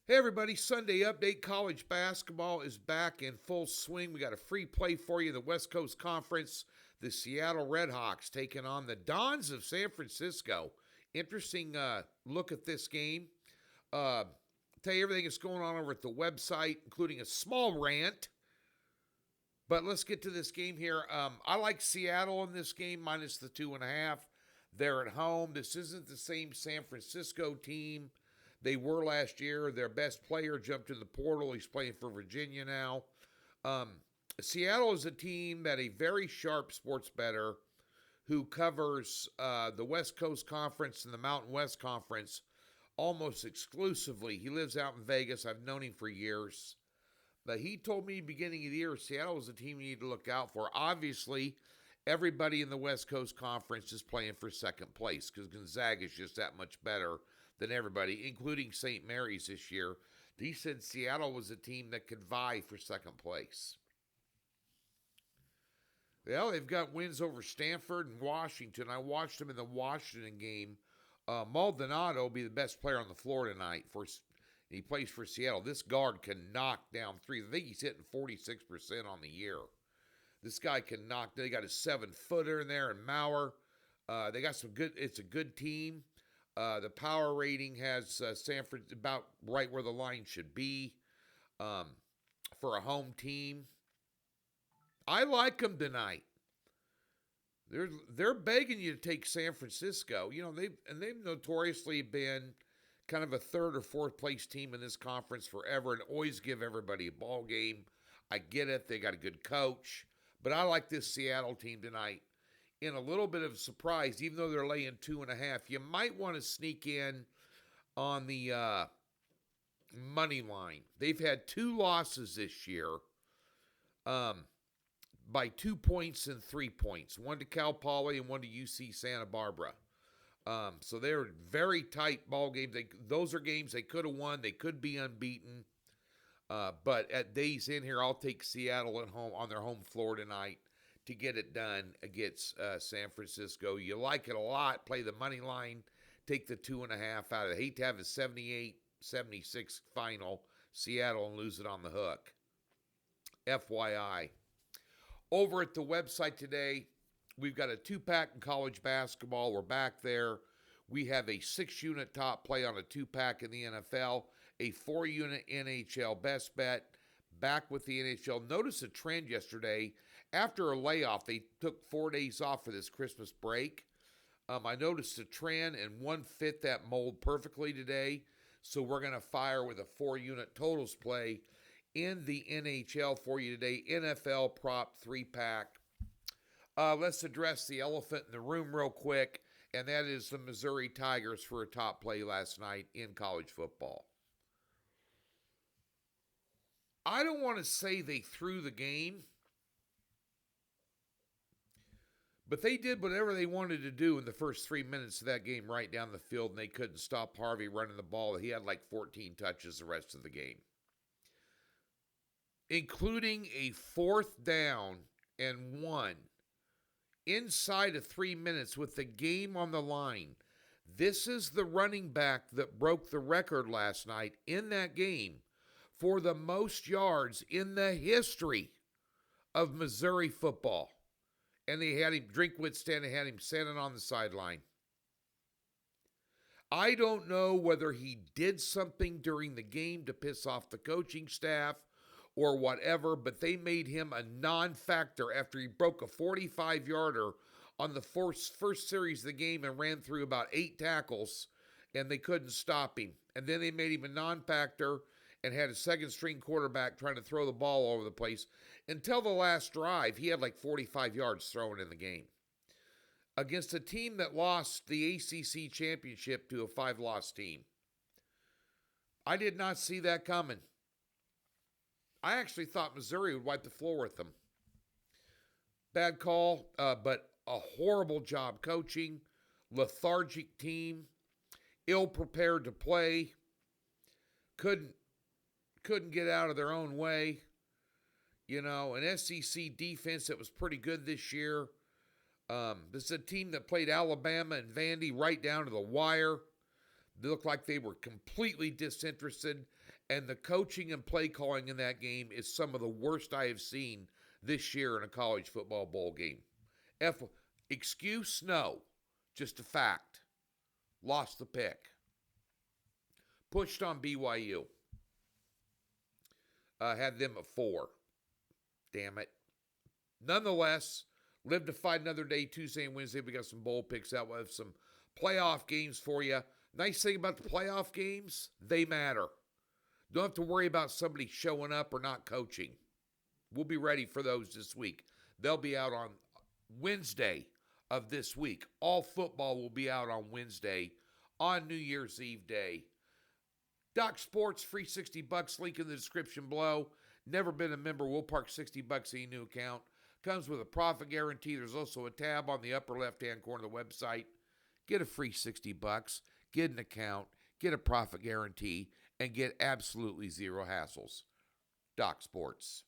Hey everybody, Sunday update. College basketball is back in full swing. We got a free play for you in the West Coast Conference. The Seattle Redhawks taking on the Dons of San Francisco. Interesting look at this game. Tell you everything that's going on over at the website, including a small rant. But let's get to this game here. I like Seattle in this game, minus the 2.5. They're at home. This isn't the same San Francisco team they were last year. Their best player jumped in the portal. He's playing for Virginia now. Seattle is a team that a very sharp sports bettor who covers the West Coast Conference and the Mountain West Conference almost exclusively. He lives out in Vegas. I've known him for years. But he told me beginning of the year, Seattle was a team you need to look out for. Obviously, everybody in the West Coast Conference is playing for second place because Gonzaga is just that much better than everybody, including St. Mary's this year. He said Seattle was a team that could vie for second place. Well, they've got wins over Stanford and Washington. I watched them in the Washington game. Maldonado will be the best player on the floor tonight. He plays for Seattle. This guard can knock down threes. I think he's hitting 46% on the year. This guy can knock. They got a 7-footer in there, and Maurer. They got some good. It's a good team. The power rating has Stanford about right where the line should be for a home team. I like them tonight. They're begging you to take San Francisco. You know, they've notoriously been kind of a third or fourth place team in this conference forever and always give everybody a ball game. I get it. They got a good coach. But I like this Seattle team tonight. In a little bit of a surprise, even though they're laying 2.5, you might want to sneak in on the money line. They've had 2 losses this year by 2 points and 3 points. One to Cal Poly and one to UC Santa Barbara. So they're very tight ball games. Those are games they could have won. They could be unbeaten. But at days in here, I'll take Seattle at home on their home floor tonight to get it done against San Francisco. You like it a lot. Play the money line. Take the 2.5 out of it. Hate to have a 78-76 final Seattle and lose it on the hook. FYI. Over at the website today, we've got a 2-pack in college basketball. We're back there. We have a 6-unit top play on a 2-pack in the NFL, a 4-unit NHL best bet, back with the NHL. Notice a trend yesterday. After a layoff, they took 4 days off for this Christmas break. I noticed a trend, and one fit that mold perfectly today. So we're going to fire with a 4-unit totals play in the NHL for you today. NFL prop 3-pack. Let's address the elephant in the room real quick, and that is the Missouri Tigers for a top play last night in college football. I don't want to say they threw the game, but they did whatever they wanted to do in the first 3 minutes of that game right down the field, and they couldn't stop Harvey running the ball. He had like 14 touches the rest of the game, including a 4th down and 1 inside of 3 minutes with the game on the line. This is the running back that broke the record last night in that game for the most yards in the history of Missouri football. And they had him, Drinkwitz standing, had him standing on the sideline. I don't know whether he did something during the game to piss off the coaching staff or whatever, but they made him a non-factor after he broke a 45-yarder on the first series of the game and ran through about 8 tackles, and they couldn't stop him. And then they made him a non-factor and had a second-string quarterback trying to throw the ball all over the place. Until the last drive, he had like 45 yards thrown in the game against a team that lost the ACC championship to a 5-loss team. I did not see that coming. I actually thought Missouri would wipe the floor with them. Bad call, but a horrible job coaching, lethargic team, ill-prepared to play, couldn't get out of their own way. You know, an SEC defense that was pretty good this year. This is a team that played Alabama and Vandy right down to the wire. They looked like they were completely disinterested And the coaching and play calling in that game is some of the worst I have seen this year in a college football bowl game. Excuse? No. Just a fact. Lost the pick. Pushed on BYU. Had them at 4. Damn it. Nonetheless, live to fight another day, Tuesday and Wednesday. We got some bowl picks out. We'll have some playoff games for you. Nice thing about the playoff games, they matter. Don't have to worry about somebody showing up or not coaching. We'll be ready for those this week. They'll be out on Wednesday of this week. All football will be out on Wednesday on New Year's Eve day. Doc Sports, free $60, link in the description below. Never been a member, we'll park $60 in your new account. Comes with a profit guarantee. There's also a tab on the upper left-hand corner of the website. Get a free $60, get an account, get a profit guarantee, and get absolutely zero hassles. Doc Sports.